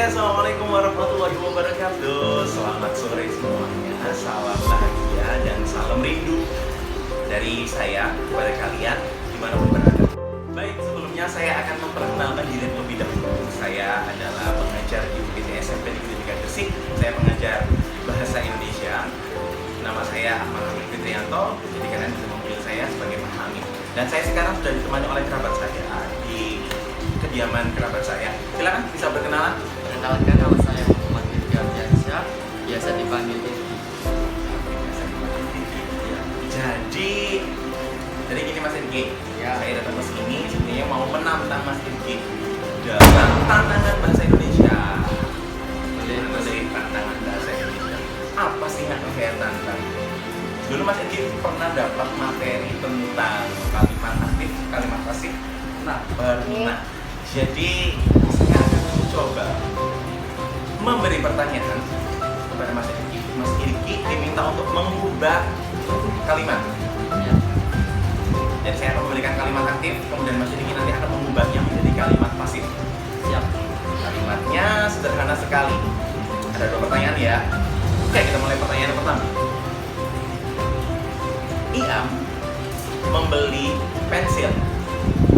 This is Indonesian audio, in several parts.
Assalamualaikum warahmatullahi wabarakatuh. Selamat sore semuanya. Salam bahagia dan salam rindu dari saya kepada kalian dimanapun berada. Baik, sebelumnya saya akan memperkenalkan diri terlebih dahulu. Saya adalah pengajar di UPT SMP Negeri 3 Gresik. Saya pengajar bahasa Indonesia. Nama saya Ahmad Hamid Fitrianto. Jadi kalian bisa memanggil saya sebagai Pak Hamid. Dan saya sekarang sudah ditemani oleh kerabat saya di kediaman kerabat saya. Silakan bisa berkenalan. Perkenalkan, nama saya Muhammad Rizky Ardiansyah, biasa dipanggil Rizky. Jadi gini Mas Rizky, Ya. saya datang ke sini sebenarnya mau menantang Mas Rizky dalam tantangan bahasa Indonesia. Tantangan bahasa Indonesia. Apa sih yang saya tantang? Dulu Mas Rizky pernah dapat materi tentang kalimat aktif, kalimat pasif. Nah, pernah. Jadi saya akan mencoba memberi pertanyaan kepada Mas Rizky. Mas Rizky diminta untuk mengubah kalimat. Ya. Jadi saya akan memberikan kalimat aktif, kemudian Mas Rizky nanti akan mengubahnya menjadi kalimat pasif. Siap. Kalimatnya sederhana sekali. Ada 2 pertanyaan ya. Oke, kita mulai pertanyaan pertama. Iam membeli pensil.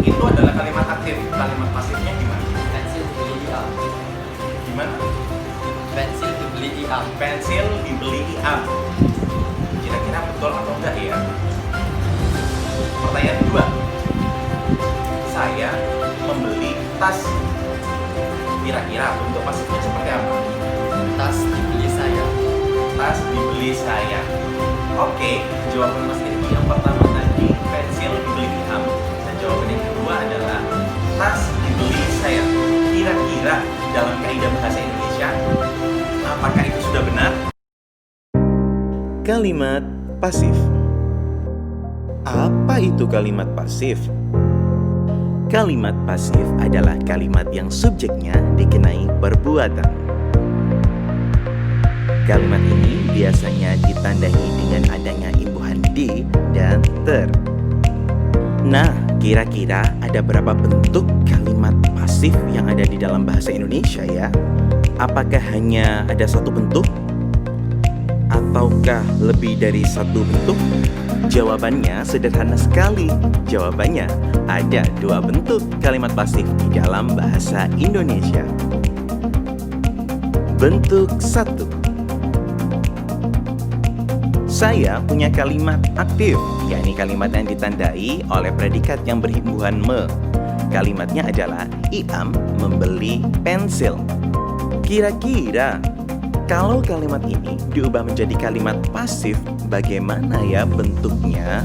Itu adalah kalimat aktif. Kalimat pasifnya gimana? Pensil dibeli Iam. Gimana? Pensil dibeli Iam. Pensil dibeli Iam. Kira-kira betul atau enggak ya? Pertanyaan kedua. Saya membeli tas. Kira-kira bentuk pasifnya seperti apa? Tas dibeli saya. Tas dibeli saya. Oke, jawaban Mas Rizky yang pertama tadi pensil dibeli Iam, dan jawaban yang kedua adalah tas dibeli saya. Kira-kira dalam kaidah bahasa Indonesia, apakah itu sudah benar? Kalimat pasif. Apa itu kalimat pasif? Kalimat pasif adalah kalimat yang subjeknya dikenai perbuatan. Kalimat ini biasanya ditandai dengan adanya imbuhan di dan ter. Nah, kira-kira ada berapa bentuk kalimat pasif yang ada di dalam bahasa Indonesia ya? Apakah hanya ada satu bentuk? Ataukah lebih dari satu bentuk? Jawabannya sederhana sekali. Jawabannya ada 2 bentuk kalimat pasif di dalam bahasa Indonesia. Bentuk 1. Saya punya kalimat aktif, yakni kalimat yang ditandai oleh predikat yang berhimbuhan me. Kalimatnya adalah Iam membeli pensil. Kira-kira kalau kalimat ini diubah menjadi kalimat pasif, bagaimana ya bentuknya?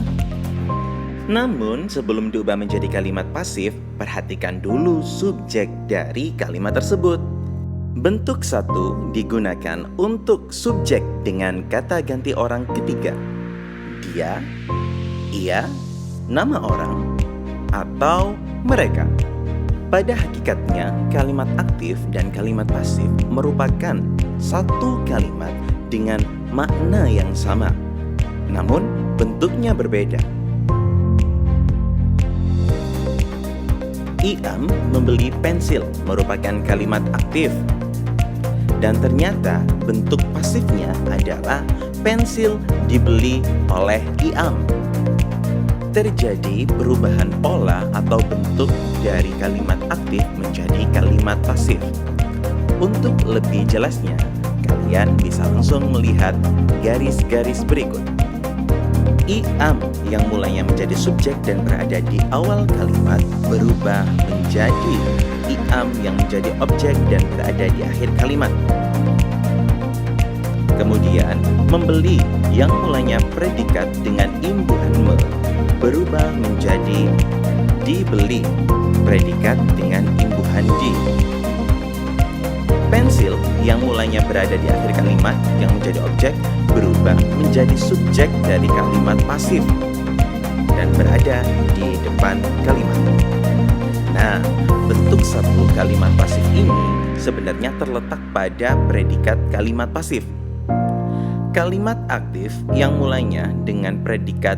Namun sebelum diubah menjadi kalimat pasif, perhatikan dulu subjek dari kalimat tersebut. Bentuk 1 digunakan untuk subjek dengan kata ganti orang ketiga. Dia, ia, nama orang, atau mereka. Pada hakikatnya, kalimat aktif dan kalimat pasif merupakan satu kalimat dengan makna yang sama, namun bentuknya berbeda. Iam membeli pensil merupakan kalimat aktif, dan ternyata bentuk pasifnya adalah pensil dibeli oleh Iam. Terjadi perubahan pola atau bentuk dari kalimat aktif menjadi kalimat pasif. Untuk lebih jelasnya, kalian bisa langsung melihat garis-garis berikut. Iam yang mulanya menjadi subjek dan berada di awal kalimat berubah menjadi Iam yang menjadi objek dan berada di akhir kalimat. Kemudian, membeli yang mulanya predikat dengan imbuhan me berubah menjadi dibeli, predikat dengan imbuhan di. Pensil yang mulanya berada di akhir kalimat yang menjadi objek berubah menjadi subjek dari kalimat pasif dan berada di depan kalimat. Nah, bentuk 1 kalimat pasif ini sebenarnya terletak pada predikat kalimat pasif. Kalimat aktif yang mulanya dengan predikat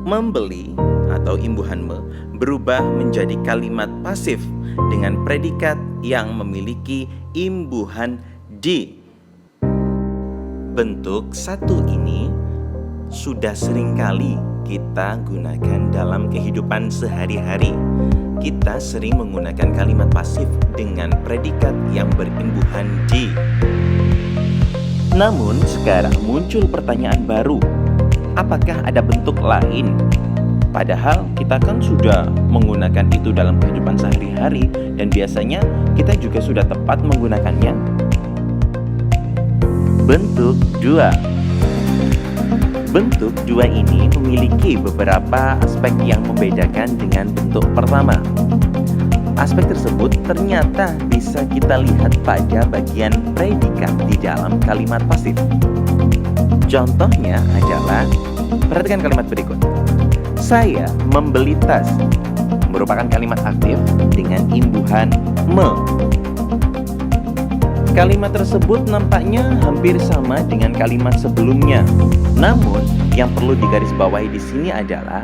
Membeli atau imbuhan me berubah menjadi kalimat pasif dengan predikat yang memiliki imbuhan di. Bentuk satu ini sudah seringkali kita gunakan dalam kehidupan sehari-hari. Kita sering menggunakan kalimat pasif dengan predikat yang berimbuhan di. Namun sekarang muncul pertanyaan baru. Apakah ada bentuk lain? Padahal kita kan sudah menggunakan itu dalam kehidupan sehari-hari dan biasanya kita juga sudah tepat menggunakannya. Bentuk dua. Bentuk dua ini memiliki beberapa aspek yang membedakan dengan bentuk pertama. Aspek tersebut ternyata bisa kita lihat pada bagian predikat di dalam kalimat pasif. Contohnya adalah, perhatikan kalimat berikut. Saya membeli tas, merupakan kalimat aktif dengan imbuhan me. Kalimat tersebut nampaknya hampir sama dengan kalimat sebelumnya. Namun, yang perlu digarisbawahi di sini adalah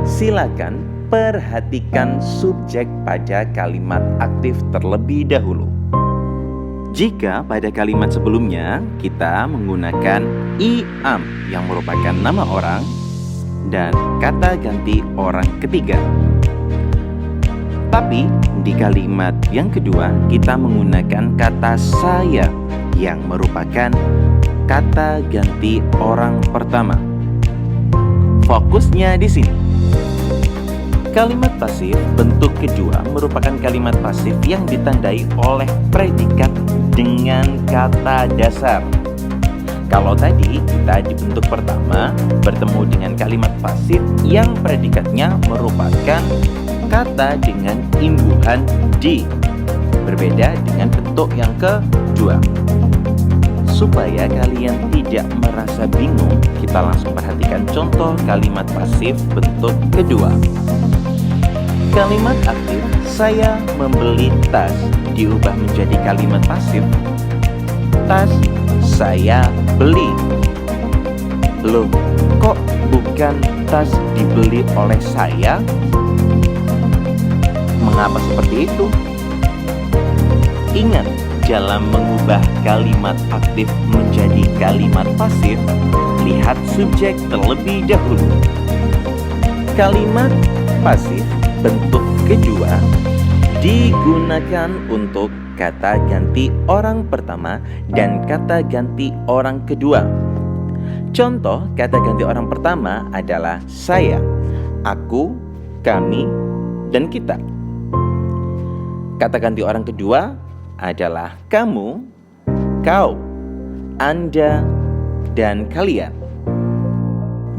silakan perhatikan subjek pada kalimat aktif terlebih dahulu. Jika pada kalimat sebelumnya kita menggunakan iam yang merupakan nama orang dan kata ganti orang ketiga. Tapi di kalimat yang kedua kita menggunakan kata saya yang merupakan kata ganti orang pertama. Fokusnya di sini. Kalimat pasif bentuk kedua merupakan kalimat pasif yang ditandai oleh predikat dengan kata dasar. Kalau tadi kita di bentuk pertama bertemu dengan kalimat pasif yang predikatnya merupakan kata dengan imbuhan di. Berbeda dengan bentuk yang kedua. Supaya kalian tidak merasa bingung, kita langsung perhatikan contoh kalimat pasif bentuk kedua. Kalimat aktif, saya membeli tas, diubah menjadi kalimat pasif. Tas saya beli. Loh, kok bukan tas dibeli oleh saya? Mengapa seperti itu? Ingat, dalam mengubah kalimat aktif menjadi kalimat pasif, lihat subjek terlebih dahulu. Kalimat pasif bentuk kedua digunakan untuk kata ganti orang pertama dan kata ganti orang kedua. Contoh kata ganti orang pertama adalah saya, aku, kami, dan kita. Kata ganti orang kedua adalah kamu, kau, Anda, dan kalian.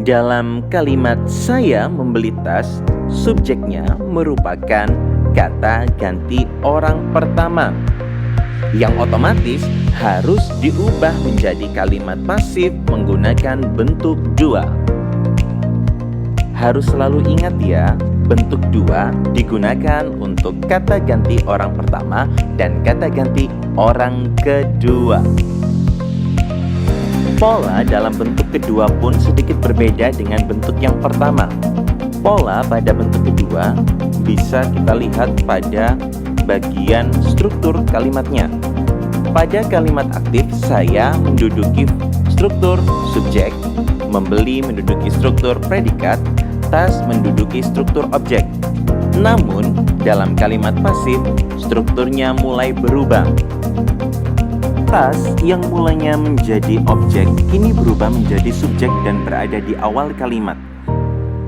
Dalam kalimat saya membeli tas, subjeknya merupakan kata ganti orang pertama yang otomatis harus diubah menjadi kalimat pasif menggunakan bentuk dua. Harus selalu ingat ya, bentuk dua digunakan untuk kata ganti orang pertama dan kata ganti orang kedua. Pola dalam bentuk kedua pun sedikit berbeda dengan bentuk yang pertama. Pola pada bentuk kedua bisa kita lihat pada bagian struktur kalimatnya. Pada kalimat aktif, saya menduduki struktur subjek, membeli menduduki struktur predikat, tas menduduki struktur objek. Namun, dalam kalimat pasif, strukturnya mulai berubah. Tas yang mulanya menjadi objek kini berubah menjadi subjek dan berada di awal kalimat.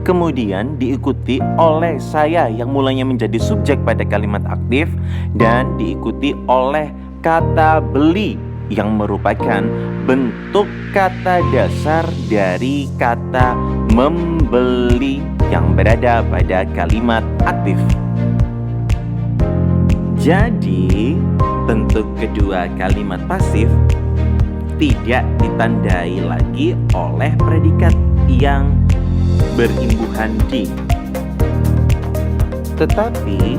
Kemudian diikuti oleh saya yang mulanya menjadi subjek pada kalimat aktif dan diikuti oleh kata beli yang merupakan bentuk kata dasar dari kata membeli yang berada pada kalimat aktif. Jadi, bentuk kedua kalimat pasif tidak ditandai lagi oleh predikat yang berimbuhan di. Tetapi,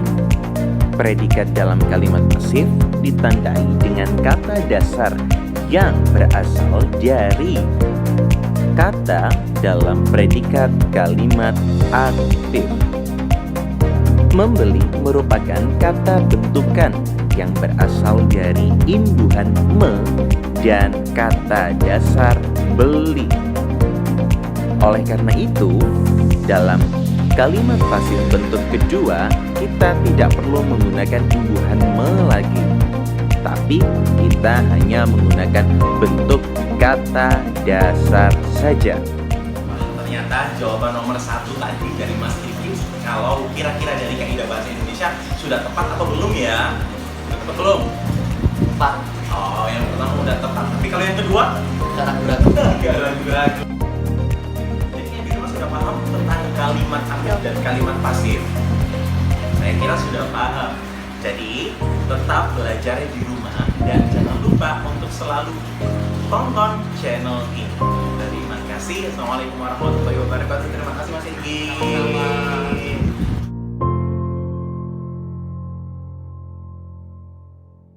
predikat dalam kalimat pasif ditandai dengan kata dasar yang berasal dari Kata dalam predikat kalimat aktif. Membeli merupakan kata bentukan yang berasal dari imbuhan me dan kata dasar beli. Oleh karena itu, dalam kalimat pasif bentuk kedua, kita tidak perlu menggunakan imbuhan me lagi, tapi kita hanya menggunakan bentuk kata dasar saja. Wah, ternyata jawaban nomor 1 tadi dari Mas Kiki, kalau kira-kira dari kaidah bahasa Indonesia sudah tepat atau belum ya? Sudah tepat belum? Pak, Oh, yang pertama udah tepat. Tapi kalau yang kedua? gak ragu-ragu. Nggak ragu-ragu. Jadi yang di rumah sudah paham tentang kalimat aktif dan kalimat pasif? Saya kira sudah paham. Jadi, tetap belajar di rumah dan jangan lupa untuk selalu tonton channel ini. Terima kasih. Assalamualaikum warahmatullahi wabarakatuh. Terima kasih Mas Egi. Sama-sama.